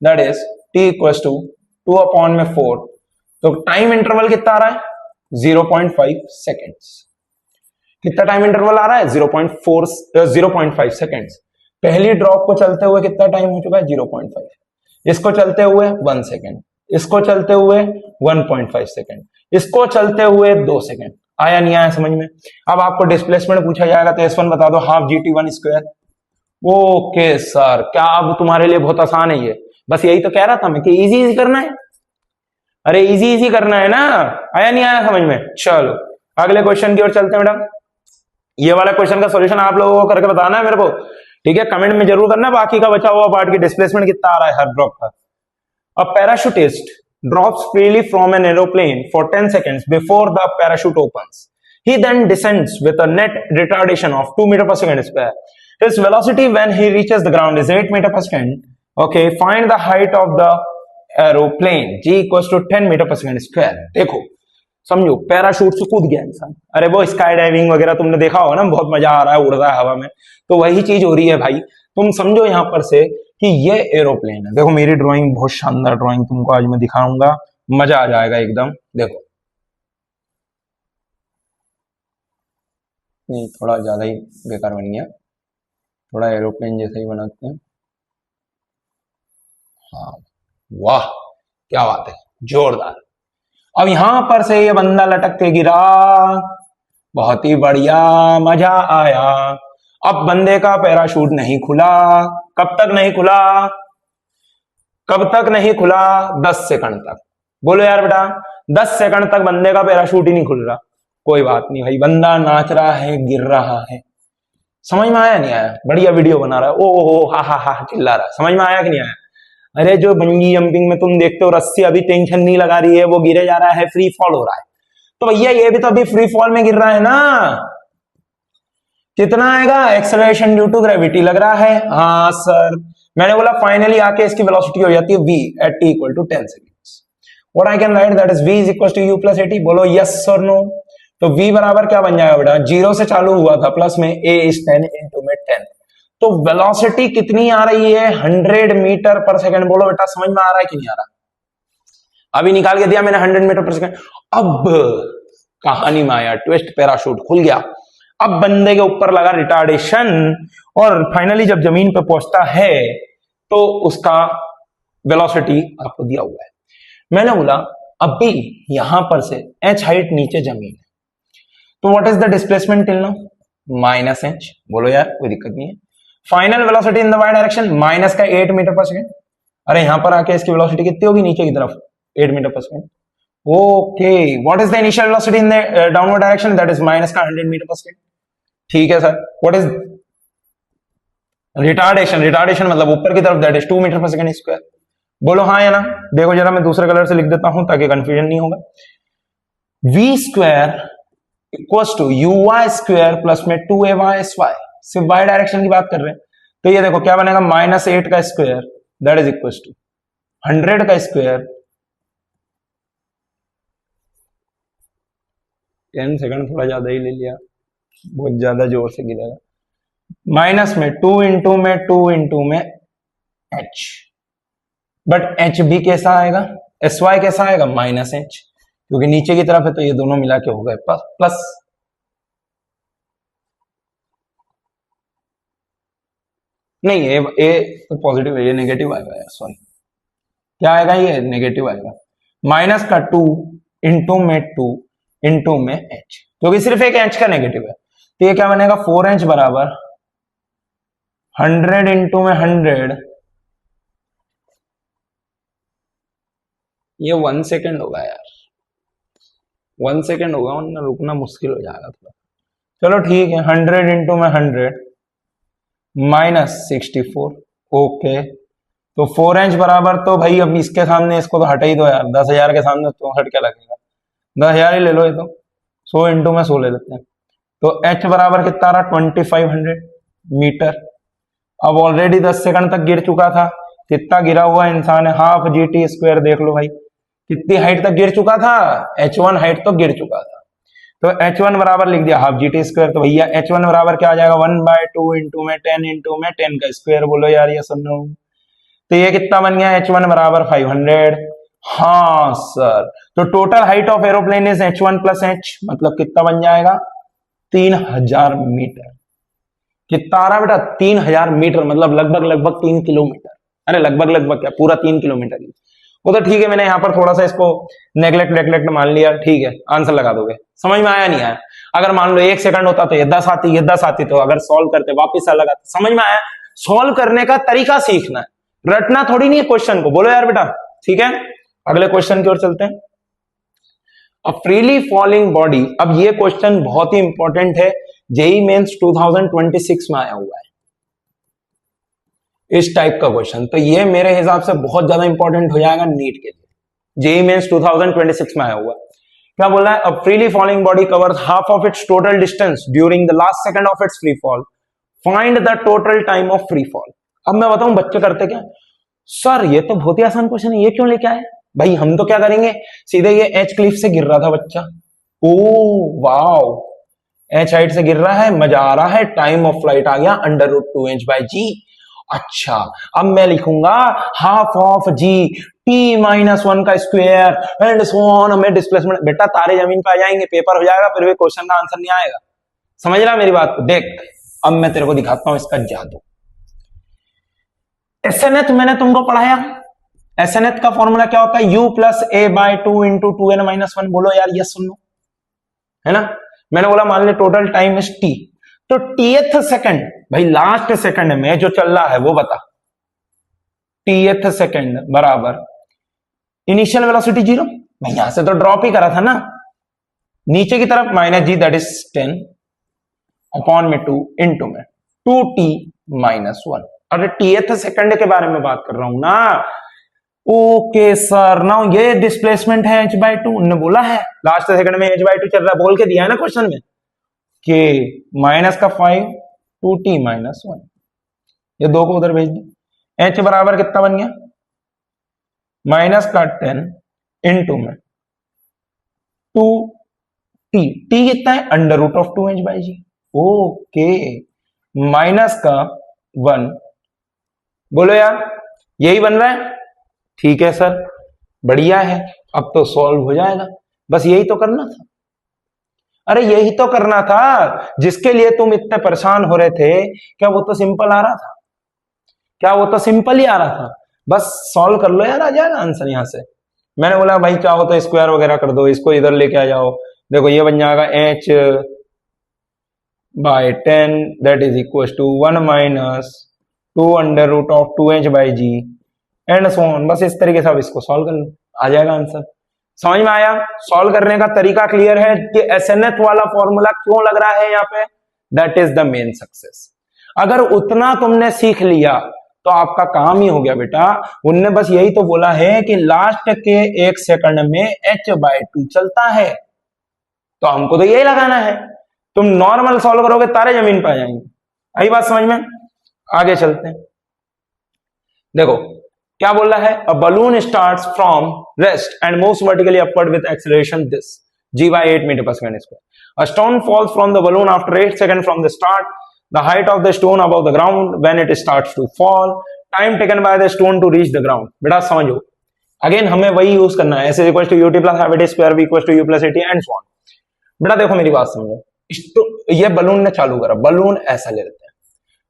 that is T equals to 2 upon में 4। तो टाइम इंटरवल कितना आ रहा है? 0.5 सेकेंड्स। कितना टाइम इंटरवल आ रहा है? 0.5 सेकेंड्स। पहली ड्रॉप को चलते हुए कितना टाइम हो चुका है? 0.5। इसको चलते हुए 1 सेकेंड, इसको चलते हुए 1.5 सेकेंड, इसको चलते हुए 2 सेकेंड। आया नहीं आया समझ में? अब आपको डिस्प्लेसमेंट पूछा जाएगा तो S1 बता दो, half GT1 square. Okay sir, क्या अब तुम्हारे लिए बहुत आसान है ये? बस यही तो कह रहा था मैं कि इजी इजी करना है। अरे इजी इजी करना है ना। आया नहीं आया समझ में? चलो अगले क्वेश्चन की ओर चलते हैं बेटा। ये वाला क्वेश्चन का सॉल्यूशन आप लोगों को करके बताना है मेरे को। ठीक है, कमेंट में जरूर करना बाकी का बचा हुआ पार्ट की डिस्प्लेसमेंट कितना आ रहा है हर ड्रॉप का। A parachutist drops freely from an aeroplane for 10 seconds before the parachute opens. He then descends with a net retardation of 2 meter per second square. His velocity when he reaches the ground is 8 meter per second. Okay, find the height of the aeroplane. G equals to 10 meter per second square. देखो समझो, parachute से कूद गया इंसान। अरे वो sky diving वगैरह तुमने देखा होगा ना, बहुत मजा आ रहा है, उड़ रहा है हवा में, तो वही चीज हो रही है भाई। तुम समझो यहां पर से कि ये एरोप्लेन है। देखो मेरी ड्राइंग बहुत शानदार ड्राइंग तुमको आज मैं दिखाऊंगा, मजा आ जाएगा एकदम। देखो नहीं, थोड़ा ज्यादा ही बेकार बन गया, थोड़ा एरोप्लेन जैसा ही बनाते हैं। हाँ, वाह क्या बात है, जोरदार। अब यहां पर से ये बंदा लटक के गिरा, बहुत ही बढ़िया, मजा आया। अब बंदे का पैराशूट नहीं खुला। कब तक नहीं खुला? कब तक नहीं खुला? 10 सेकंड तक। बोलो यार बेटा, 10 सेकंड तक बंदे का पैराशूट ही नहीं खुल रहा। कोई बात नहीं भाई, बंदा नाच रहा है, गिर रहा है। समझ में आया नहीं आया? बढ़िया वीडियो बना रहा है, ओ हा हा हा चिल्ला रहा है। समझ में आया कि नहीं आया? अरे जो बंजी जंपिंग में तुम देखते हो रस्सी अभी टेंशन नहीं लगा रही है, वो गिरे जा रहा है, फ्री फॉल हो रहा है। तो भैया ये भी तो अभी फ्री फॉल में गिर रहा है ना। कितना आएगा? एक्सेलरेशन ड्यू टू ग्रेविटी लग रहा है। हाँ सर, मैंने बोला फाइनली आके इसकी वेलोसिटी हो जाती है v at t equal to 10 seconds. What I can write that is v is equals to u plus at। बोलो यस और नो। तो v बराबर क्या बन जाएगा बेटा? 0 से चालू हुआ था, प्लस में a is 10 into में 10। तो वेलोसिटी कितनी आ रही है? 100 मीटर पर सेकंड। बोलो बेटा समझ में आ रहा है कि नहीं आ रहा? अभी निकाल के दिया मैंने 100 मीटर पर सेकंड। अब कहानी में आया ट्विस्ट, पैराशूट खुल गया। अब बंदे के ऊपर लगा रिटार्डेशन, और फाइनली जब जमीन पे पहुंचता है तो उसका वेलोसिटी आपको दिया हुआ है। मैंने बोला अभी यहां पर से h हाइट नीचे जमीन है, तो what is the displacement till now? -h। बोलो यार कोई दिक्कत नहीं है। Final velocity in the y direction minus का 8 मीटर पर सेकंड। अरे यहां पर आके इसकी वेलोसिटी कितनी होगी नीचे की तरफ? 8 मीटर पर second. Okay, what is the initial velocity in the downward direction? That is minus का 100 मीटर पर सेकंड। ठीक है sir, what is retardation? Retardation मतलब ऊपर की तरफ, दैट इज 2 मीटर पर सेकंड स्क्वायर। बोलो हाँ या ना? देखो जरा मैं दूसरे कलर से लिख देता हूं ताकि कंफ्यूजन नहीं होगा। v square equals to uy square plus में 2ay/sy। सिर्फ y डायरेक्शन की बात कर रहे हैं, तो ये देखो क्या बनेगा? -8 का square that is equals to 100 का स्क्वायर। 10 सेकंड थोड़ा ज्यादा ही ले लिया, बहुत ज्यादा जोर से गिरेगा। माइनस में 2 इंटू में h, बट h भी कैसा आएगा? sy कैसा आएगा? -h, क्योंकि नीचे की तरफ है तो ये दोनों मिला के हो गए प्लस। नहीं, ये तो पॉजिटिव है, ये नेगेटिव आएगा यार, सॉरी। क्या आएगा? ये नेगेटिव आएगा। माइनस का 2 इंटू में h, क्योंकि सिर्फ एक h का नेगेटिव है, तो ये क्या बनेगा? 4h बराबर 100 इंटू में 100। ये 1 सेकेंड होगा यार, 1 सेकेंड होगा, वरना रुकना मुश्किल हो जाएगा थोड़ा। चलो ठीक है, 100 इंटू में 100 -64। ओके, तो 4h बराबर, तो भाई अब इसके सामने इसको तो हटा ही दो यार, 10,000 के सामने तो हट क्या लगेगा? 10,000 ही ले लो, ये तो 100 इंटू में 100 ले लेते हैं। तो h बराबर कितना आ रहा? 2500 मीटर। अब ऑलरेडी 10 सेकंड तक गिर चुका था। कितना गिरा हुआ इंसान है? Half GT square. देख लो भाई कितनी हाइट तक गिर चुका था? h1 हाइट तो गिर चुका था, तो h1 बराबर लिख दिया हाफ GT स्क्वायर। तो भैया h1 बराबर क्या आ जाएगा? 1/2 इंटू में 10 का स्क्वायर। बोलो यार ये सुन लो, तो ये कितना बन गया? h1 बराबर 500। हाँ सर, तो total height of aeroplane is h1 plus h, मतलब कितना बन जाएगा? 3000 मीटर। कितना आ रहा बेटा? 3000 मीटर, मतलब लगभग 3 किलोमीटर। अरे लगभग क्या, पूरा 3 किलोमीटर ही। वो तो ठीक है, मैंने यहाँ पर थोड़ा सा इसको नेग्लेक्ट मान लिया, ठीक है, आंसर लगा दोगे। समझ में आया नहीं आया? अगर मान लो 1 सेकंड होता तो ये 10 आती, तो अगर सॉल्व करते वापिस अलग आती। समझ में आया? सॉल्व करने का तरीका सीखना है, रटना थोड़ी नहीं है क्वेश्चन को। बोलो यार बेटा, ठीक है। अगले क्वेश्चन की ओर चलते हैं। A freely falling body. अब ये क्वेश्चन बहुत ही इंपॉर्टेंट है, जेई मेंस 2026 में आया हुआ है। इस टाइप का क्वेश्चन। तो ये मेरे हिसाब से बहुत ज्यादा इंपॉर्टेंट हो जाएगा नीट के लिए, जेईई मेंस 2026 में आया हुआ। क्या बोला है? A freely falling body covers half of its total distance during the last second of its free fall, find the total time of free fall. अब मैं बताऊं बच्चे करते क्या, सर ये तो बहुत ही आसान क्वेश्चन है, ये क्यों लेके आए? भाई हम तो क्या करेंगे, सीधे ये एच क्लिफ से गिर रहा था बच्चा, ओ वाओ, एच हाइट से गिर रहा है, मजा आ रहा है, टाइम ऑफ फ्लाइट आ गया √2h/g। अच्छा, अब मैं लिखूंगा हाफ ऑफ जी t-1 का स्क्वायर एंड सो ऑन, हमें डिस्प्लेसमेंट। बेटा तारे जमीन पे आ जाएंगे, पेपर हो जाएगा, फिर भी क्वेश्चन का आंसर नहीं आएगा। समझ रहा मेरी बात को? देख अब मैं तेरे को दिखाता हूं इसका जादू। एसएनएथ मैंने तुमको पढ़ाया, एसएनएथ का फॉर्मूला क्या होता है? u + a/2 × 2n-1। बोलो यार, ये सुन लो, है ना। मैंने बोला मान ले टोटल टाइम इज t, तो टीएथ सेकंड, भाई लास्ट सेकंड में जो चल रहा है वो बता। टीएथ सेकंड बराबर इनिशियल वेलोसिटी 0, भाई यहां से तो ड्रॉप ही करा था ना, नीचे की तरफ -g दैट इज 10/2 इंटू में 2t-1। अरे टीएथ सेकंड के बारे में बात कर रहा हूं ना। ओके सर, नाउ ये डिस्प्लेसमेंट है h/2, उन्होंने बोला है लास्ट सेकंड में h/2 चल रहा है, बोल के दिया है ना क्वेश्चन में कि -5 2t-1, ये दो को उधर भेज दो। h बराबर कितना बन गया? -10 इंटू में 2t, t कितना है? √2h/g। ओके, -1, बोलो यार यही बन रहा है? ठीक है सर, बढ़िया है, अब तो सॉल्व हो जाएगा। बस यही तो करना था, अरे यही तो करना था जिसके लिए तुम इतने परेशान हो रहे थे। क्या वो तो सिंपल आ रहा था? क्या वो तो सिंपल ही आ रहा था? बस सॉल्व कर लो यार, आ जाएगा आंसर यहां से। मैंने बोला भाई चाहो तो स्क्वायर वगैरह कर दो, इसको इधर लेके आ जाओ। देखो ये बन जाएगा h/10 that is equal to 1 - 2√2h/g and so on. बस इस तरीके से आप इसको सॉल्व कर लो, आ जाएगा आंसर। समझ में आया? सॉल्व करने का तरीका क्लियर है कि एसएनएथ वाला फॉर्मूला क्यों लग रहा है यहाँ पे? That is the main success. अगर उतना तुमने सीख लिया तो आपका काम ही हो गया बेटा। उनने बस यही तो बोला है कि लास्ट के 1 सेकंड में h/2 चलता है, तो हमको तो यही लगाना है। तुम नॉर्मल सॉल्व करोगे तारे जमीन पर आ जाएंगे। आई बात समझ में? आगे चलते हैं। देखो क्या बोल रहा है? A balloon starts from rest and moves vertically upward with acceleration this g/8 मीटर/सेकंड²। A stone falls from the balloon after 8 seconds from the start. The height of the stone above the ground when it starts to fall. Time taken by the stone to reach the ground. बेटा समझो, again हमें वही use करना है, s = ut + gravity square v = u + at and so on। बेटा देखो मेरी बात समझो, ये बलून ने चालू करा, बलून ऐसा ले लेते हैं,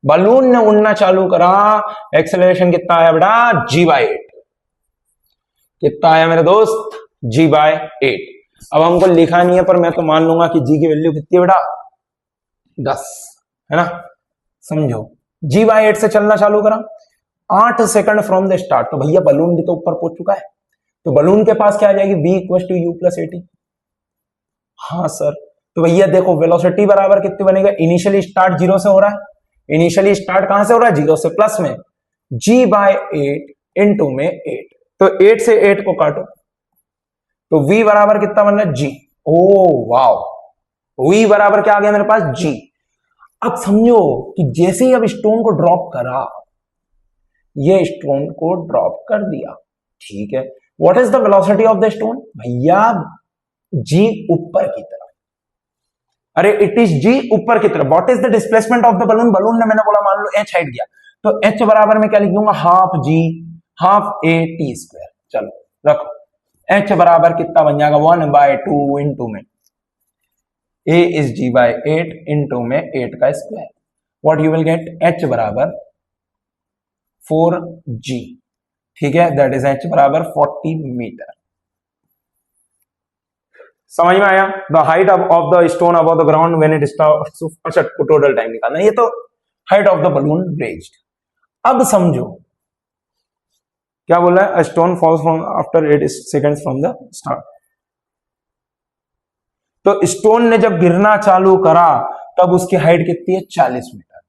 बलून ने उड़ना चालू करा, एक्सेलरेशन कितना आया बेटा? g/8। कितना आया मेरे दोस्त? g/8। अब हमको लिखा नहीं है, पर मैं तो मान लूंगा कि g की वैल्यू कितनी है बेटा? 10, है ना। समझो, g/8 से चलना चालू करा, 8 सेकंड फ्रॉम द स्टार्ट। तो भैया बलून भी तो ऊपर पहुंच चुका है, तो बलून के पास क्या आ जाएगी? v = u + at। हाँ सर, तो भैया देखो वेलोसिटी बराबर कितनी बनेगा? इनिशियली स्टार्ट 0 से हो रहा है, इनिशियली स्टार्ट कहां से हो रहा है? 0 से, प्लस में g/8 इंटू में 8, तो 8 से 8 को काटो तो v बराबर कितना बन रहा है? g। ओ वाओ, v बराबर क्या आ गया मेरे पास? g। अब समझो कि जैसे ही अब स्टोन को ड्रॉप करा, ये स्टोन को ड्रॉप कर दिया, ठीक है। What is the velocity of the stone? भैया g ऊपर की तरफ, अरे इट इज g ऊपर की तरफ। What is the displacement of the balloon? Balloon ने मैंने बोला मान लो h हाइट गया, तो h बराबर में क्या लिख दूंगा? Half g half a t square. चलो रखो, h बराबर कितना बन जाएगा? 1/2 इंटू में a इज g/8 इंटू में 8 का square. What you will gate? h बराबर 4g, ठीक है, दैट इज h बराबर 40 मीटर। समझ में आया? The height of the stone above the ground when it starts. अच्छा, टोटल टाइम निकालना, ये तो height of the balloon raised. अब समझो क्या बोला है? Stone falls from after 8 seconds from the start. तो स्टोन ने जब गिरना चालू करा तब उसकी हाइट कितनी है? 40 मीटर।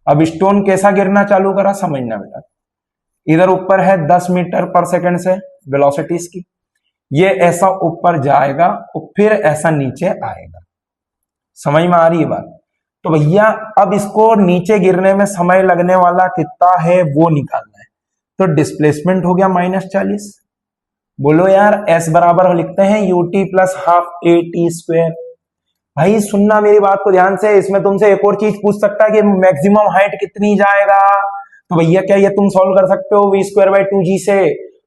अब स्टोन कैसा गिरना चालू करा समझना बेटा, इधर ऊपर है 10 मीटर पर सेकंड से वेलोसिटी इसकी, ये ऐसा ऊपर जाएगा और फिर ऐसा नीचे आएगा। समझ में आ रही है बात? तो भैया अब इसको नीचे गिरने में समय लगने वाला कितना है वो निकालना है। तो डिस्प्लेसमेंट हो गया -40। बोलो यार s बराबर लिखते हैं ut plus half a t square. भाई सुनना मेरी बात को ध्यान से, इसमें तुमसे एक और चीज पूछ सकता है कि मैक्सिमम हाइट कितनी जाएगा। तो भैया क्या ये तुम सॉल्व कर सकते हो v²/2g से?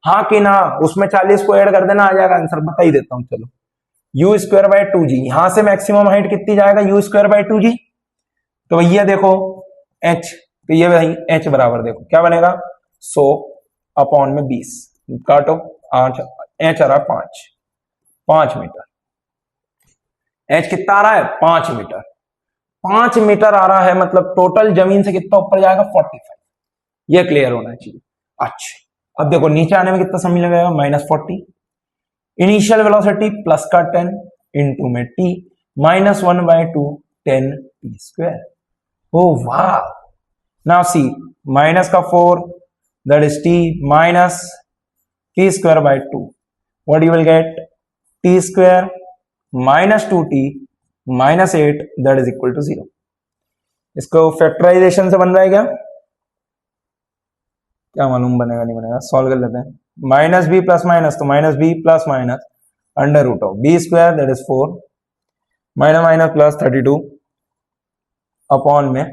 हाँ कि ना? उसमें 40 को ऐड कर देना, आ जाएगा आंसर। बता ही देता हूं चलो। u²/2g, यहां से मैक्सिमम हाइट कितनी जाएगा? u²/2g। तो भैया देखो h, तो ये भाई h बराबर देखो क्या बनेगा 100 अपॉन में 20, काटो 8, h आ रहा 5 मीटर। h कितना आ रहा है? 5 मीटर। 5 मीटर आ रहा है, मतलब टोटल जमीन से कितना ऊपर जाएगा? 45। ये क्लियर होना चाहिए। अच्छा अब देखो नीचे आने में कितना समय लगेगा? -40। इनिशियल वेलोसिटी प्लस का 10 इंटू में t -1/2 10 t स्क्वायर। ओ वाह! नाउ सी माइनस का 4 that is t minus t²/2, what you will get? t square minus 2t minus 8 that is equal to 0। इसको फैक्टराइजेशन से बन रहा है क्या मालूम बनेगा नहीं बनेगा, सॉल्व कर लेते हैं। माइनस बी प्लस माइनस, तो minus B plus minus under root of B square that is 4 minus minus plus 32 upon में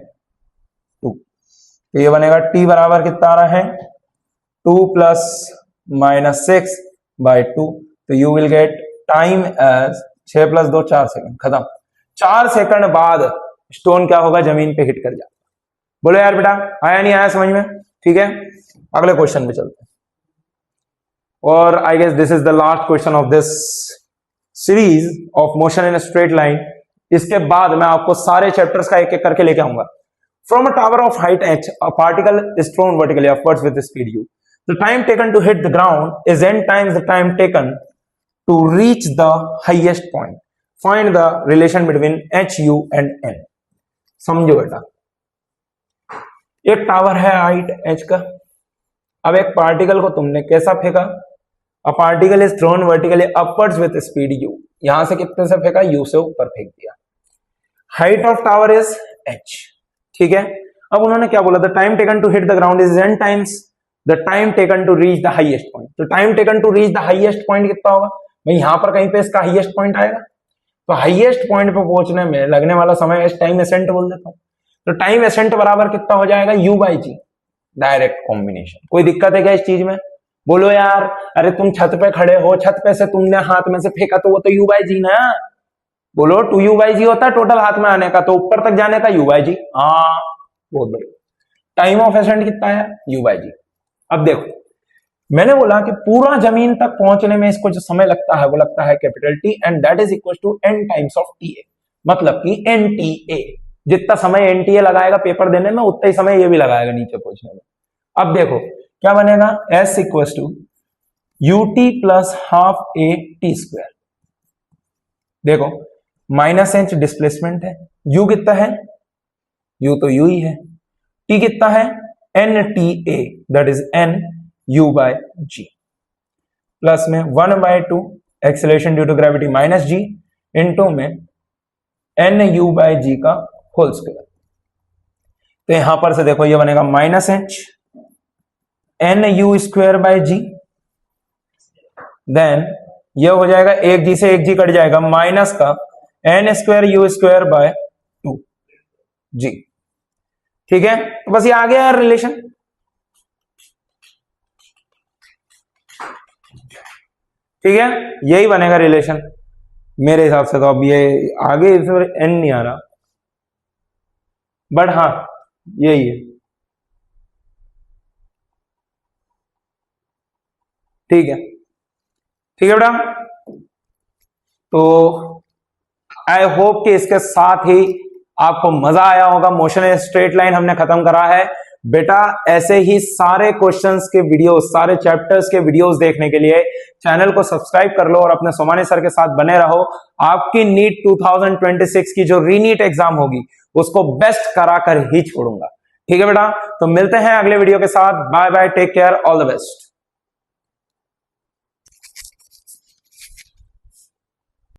2। तो ये बनेगा t बराबर कितना आ रहा है? 2 प्लस -6/2। तो you will get time as 6 + 2 4 second, खत्म। 4 सेकंड बाद स्टोन क्या होगा? जमीन पे हिट कर जाए। बोलो यार बेटा आया नहीं आया समझ में? ठीक है, अगले क्वेश्चन पे चलते हैं। और I guess this is the last question of this series of motion in straight line. इसके बाद मैं आपको सारे चैप्टर्स का एक एक करके लेके आऊंगा। From a tower of height h, a particle is thrown vertically upwards with speed u. The time taken to hit the ground is n times the time taken to reach the highest point. Find the relation between h, u and n. समझो बेटा, एक tower है height h का। अब एक particle को तुमने कैसा फेंका? A particle is thrown vertically upwards with speed u। यहां से कितने से फेंका? u से ऊपर फेंक दिया। Height of tower is h, ठीक है। अब उन्होंने क्या बोला? The time taken to hit the ground is n times the time taken to reach the highest point. तो time taken to reach the highest point कितना होगा? भाई यहां पर कहीं पे इसका हाईएस्ट पॉइंट आएगा, तो हाईएस्ट पॉइंट पे पहुंचने में लगने वाला समय टाइम एसेंट बोल देता हूं। तो टाइम एसेंट बराबर कितना हो जाएगा? u/g, direct combination. कोई दिक्कत है क्या इस चीज में? बोलो यार। अरे तुम छत पे खड़े हो, छत पे से तुमने हाथ में से फेंका तो वो तो u/g ना। बोलो 2u/g होता है टोटल हाथ में आने का, तो ऊपर तक जाने का u/g। हाँ बहुत बढ़िया। टाइम ऑफ एसेंट कितना है? u/g। अब देखो मैंने बोला कि पूरा जमीन तक पहुंचने में इसको जो समय लगता है वो लगता है capital T, and that is equal to n times of TA। मतलब कि NTA, जितना समय NTA लगाएगा पेपर देने में उतना ही समय ये भी लगाएगा नीचे पहुंचने में। अब देखो क्या बनेगा? S equal to ut plus half a t square. देखो -h डिस्प्लेसमेंट है, u कितना है? u तो u ही है। t कितना है? NTA that is n u/g plus में 1/2 acceleration due to gravity -g into में n u/g का होल स्क्वायर। तो यहां पर से देखो ये बनेगा -h n u²/g, देन ये हो जाएगा 1g से 1g कट जाएगा, माइनस का n² u² g। ठीक है, तो बस ये आ गया यार रिलेशन। ठीक है, यही बनेगा रिलेशन मेरे हिसाब से। तो अब ये आगे n नहीं आ रहा, बट हाँ यही है। ठीक है, ठीक है बेटा। तो आई होप कि इसके साथ ही आपको मजा आया होगा। मोशन इन स्ट्रेट लाइन हमने खत्म करा है बेटा। ऐसे ही सारे क्वेश्चंस के वीडियोस, सारे चैप्टर्स के वीडियोस देखने के लिए चैनल को सब्सक्राइब कर लो और अपने सोमानी सर के साथ बने रहो। आपकी नीट 2026 की जो रीनीट एग्जाम होगी उसको बेस्ट करा कर ही छोड़ूंगा। ठीक है बेटा, तो मिलते हैं अगले वीडियो के साथ। Bye bye, take care, all the best.